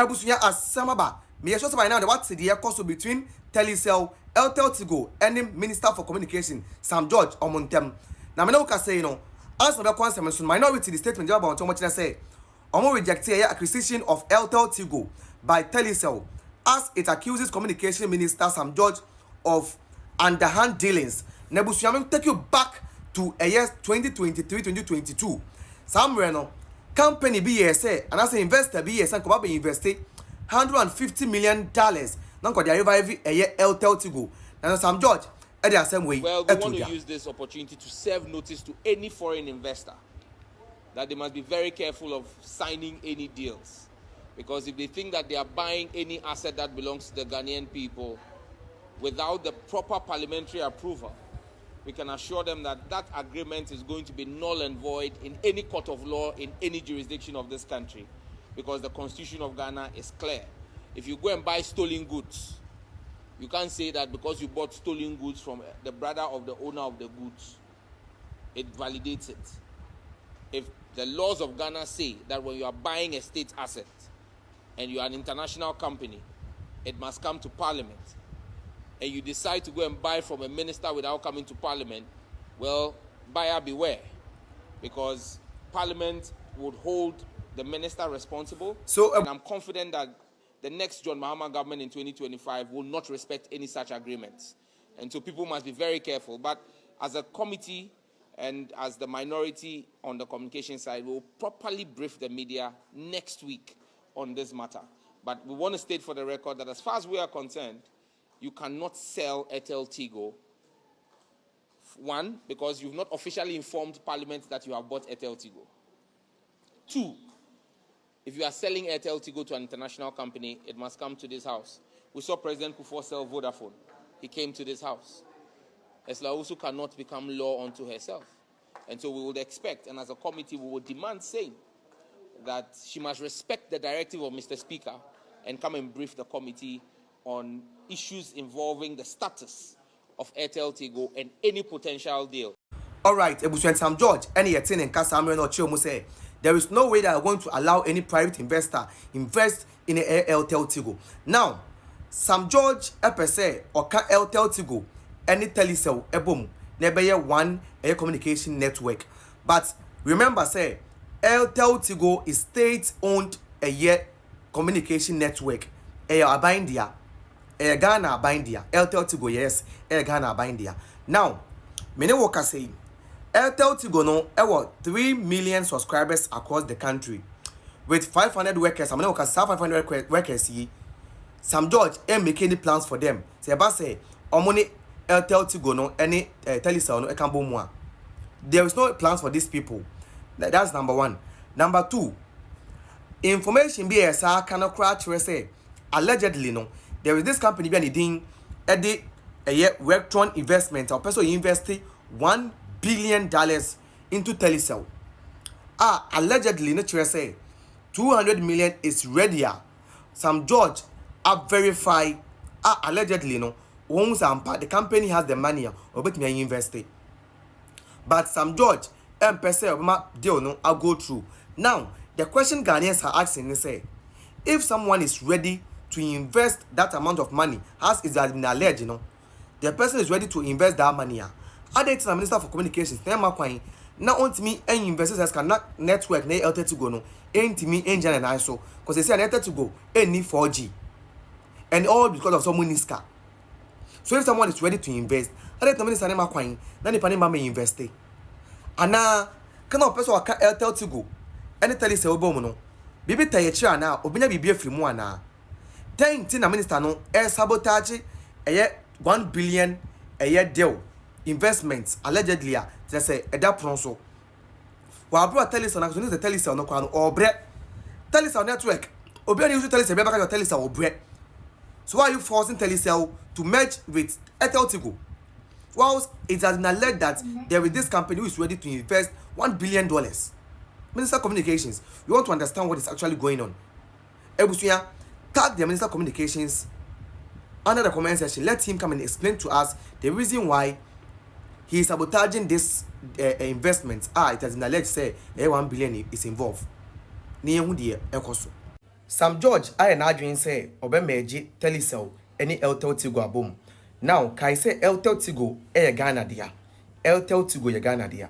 Ebusunya asamaba. Me show by now the what's the cost between Telecel, AirtelTigo, and Minister for Communication, Sam George Omontem. Now me no can say as no be consent minority the statement about how much say. Omo reject acquisition of AirtelTigo by Telecel as it accuses Communication Minister Sam George of underhand dealings. Nebusunya take you back to a year 2023-2022. Somewhere no company BSA and as an investor BSA and come invested $150 million. Now they revive a year AirtelTigo. And Sam George at the same way. Well, we want to use this opportunity to serve notice to any foreign investor that they must be very careful of signing any deals. Because if they think that they are buying any asset that belongs to the Ghanaian people without the proper parliamentary approval, we can assure them that that agreement is going to be null and void in any court of law in any jurisdiction of this country. Because the Constitution of Ghana is clear. If you go and buy stolen goods, you can't say that because you bought stolen goods from the brother of the owner of the goods, it validates it. If the laws of Ghana say that when you are buying a state asset and you are an international company, it must come to Parliament, and you decide to go and buy from a minister without coming to Parliament, well, buyer beware, because Parliament would hold the minister responsible. So, and I'm confident that the next John Mahama government in 2025 will not respect any such agreements. And so people must be very careful. But as a committee and as the minority on the communication side, we'll properly brief the media next week on this matter. But we want to state for the record that as far as we are concerned, you cannot sell AirtelTigo. One, because you've not officially informed Parliament that you have bought AirtelTigo. Two, if you are selling AirtelTigo to an international company, it must come to this house. We saw President Kufuor sell Vodafone. He came to this house. Esla also cannot become law unto herself. And so we would expect, and as a committee, we would demand saying that she must respect the directive of Mr. Speaker and come and brief the committee on issues involving the status of AirtelTigo and any potential deal. All right, Ebusuan Sam George, any attend in Casamre no Chiomo say there is no way that are going to allow any private investor invest in a AirtelTigo. Now, Sam George say or can AirtelTigo any Telecel ebom nebeye one air communication network. But remember say AirtelTigo is state-owned a year communication network. Abindia, Ghana Abindia, AirtelTigo yes, Ghana Abindia. Now, many workers say AirtelTigo no 3 million subscribers across the country with 500 workers. I'm not workers 500 workers here. Sam George ain't making any plans for them. Say about say money AirtelTigo no any Telecel no ekambo mua. There is no plans for these people. That's number one. Number two, information be as I cannot crash say allegedly no there is this company be anything a year Rectron investment or person invested $1 billion into Telecel. Allegedly no say 200 million is ready. Sam George verify allegedly no the company has the money or bet me invest it. But Sam George deal no I'll go through. Now the question Ghanaians are asking is say if someone is ready to invest that amount of money as it has been alleged, the person is ready to invest that money. Added to the Minister for Communications, now on to me any investors can not network na AirtelTigo no ain't me engine and ISO because they say AirtelTigo ain't need 4G and all because of someone niska. So if someone is ready to invest, added to the Minister na the panema may invest. And now can of person can AirtelTigo any Telecel bomo no bibi tayechi na obinya bibi afirimu ana then the minister no sabotage a 1 billion a year deal investments allegedly they say that pronso wa bro Telecel na so the Telecel no kwano obre Telecel network obi use Telecel be back your Telecel obre. So why are you forcing Telecel to merge with AirtelTigo? Whilst it has been alleged that there is this company who is ready to invest $1 billion. Minister of Communications, we want to understand what is actually going on. Ebusuya, tag the Minister of Communications under the comment section. Let him come and explain to us the reason why he is sabotaging this investment. It has been alleged say 1 billion is involved. Sam George I na adwin say obemeji Telecel any AirtelTigo abom. Now kai say AirtelTigo e Ghana dia. AirtelTigo ye Ghana dia.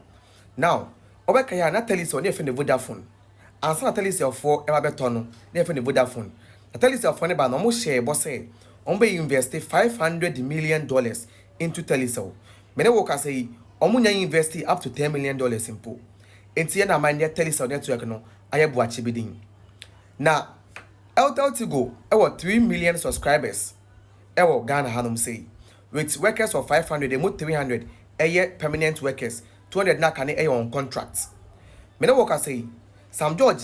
Now obekaya na Telecel ne fe ne Vodafone. Ansa na Telecel for e ba beto no ne fe ne Vodafone. Na Telecel for ne ba no mo share bo say ombe invest $500 million into Telecel. Mene wo ka say omunya invest up to $10 million in po. Enti na man Telecel network no ayebu achibidin. Na AirtelTigo ewo 3 million subscribers ewo Ghana hanum say with workers of 500 emo 300 permanent workers 200 na kane on contracts. Mene wo ka say Sam George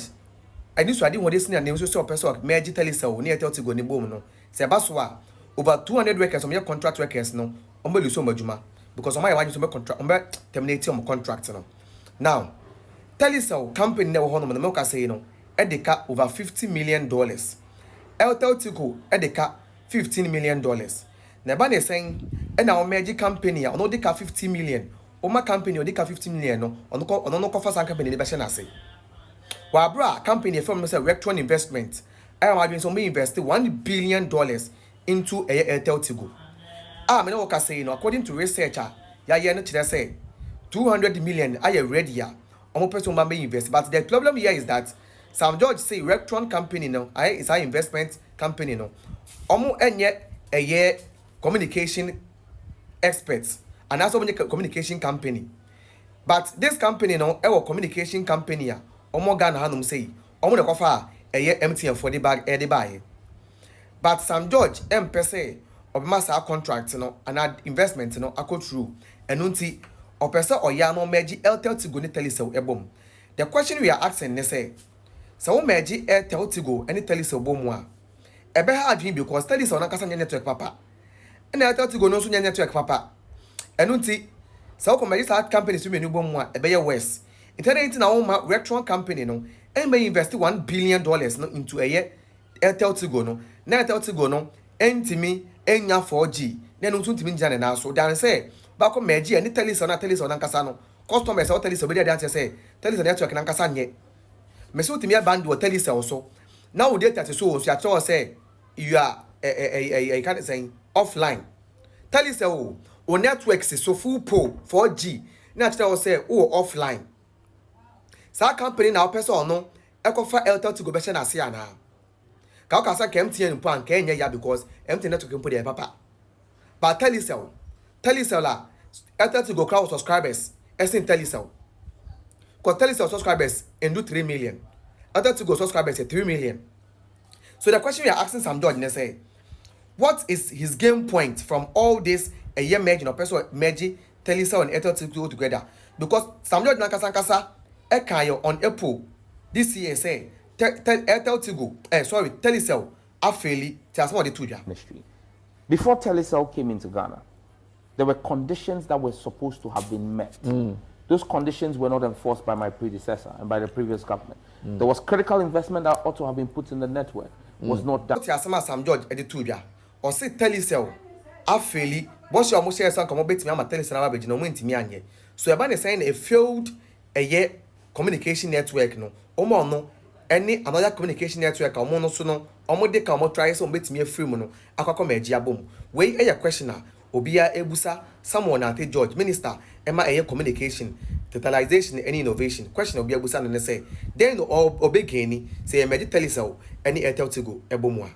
ani so ade wode senior name so person merge Telecel ni AirtelTigo ni bom no se ba so a over 200 workers on your contract workers no ombe luso majuma because on my one so contract ombe terminate on contract no. Now Telecel company na wo hono no ka say no edeka over $50 million. AirtelTigo edeka $15 million. Na ba ne sen e na o merge company a ono deka 50 million. O ma company o deka 50 million no ono no kofa san company ne be hye na se. Wa bra company firm no say Rectron Investment. I am adwin so me invest $1 billion into AirtelTigo. Me no ka say no according to researcher ya no kire say 200 million aye ready ya. Omo person ma me invest but the problem here is that Sam George say Rectron company no is an investment company no. Omo enye eye communication experts and also communication company. But this company no ewo communication company a omo Ghana hanum say omo de kofa eye MTN for the bag e de buy. But Sam George say obema sa contract no and investment no akotru enunti opese oya no merge AirtelTigo ni Telecel ebom. The question we are asking ne say so we merge AirtelTigo and Telecel bom a ebe ha adwin because Telecel na kasa network papa and AirtelTigo no so network papa enunti so come merge that company so menu bom a ebe ye west internet na wo ma Rectron company no and may invest $1 billion no into a AirtelTigo no na AirtelTigo no entimi enya 4G na no ntimi njane na so dan say ba ko merge and Telecel na kasa no customers o Telecel be dey dan say Telecel network na kasa nye meso timi band wo Telecel so now we data so you are say you are can't say offline Telecel o network so full pole 4G na tell say o offline sa company na person no ekofa AirtelTigo be na se ana ka ka sa MTN mpo an ka enye ya because MTN network mpo dey papa but Telecel la AirtelTigo crowd subscribers in Telecel because Telecel subscribers do 3 million AirtelTigo subscribers 3 million. So the question we are asking Sam George ne say what is his game point from all this a year merge no person merge Telecel and AirtelTigo together because Sam George na kasa Ekayo on April this year say AirtelTigo Telecel afeli tell some of the two Ministry. Before Telecel came into Ghana, there were conditions that were supposed to have been met. Those conditions were not enforced by my predecessor and by the previous government. There was critical investment that ought to have been put in the network. Was not done. Sam George edituja or say Telecel afeli boss your most share some come betimi ama Telecel na ba no ntimi anye. So eba ne saying a failed a year communication network no omo no any another communication network omo no so no omo de ka omo try so betimi afiri mu no akwa merge abom we e questioner obia ebusa someone at George minister ema communication digitalization and innovation question obia ebusa no say then obegani say merge Telecel any AirtelTigo ebomwa.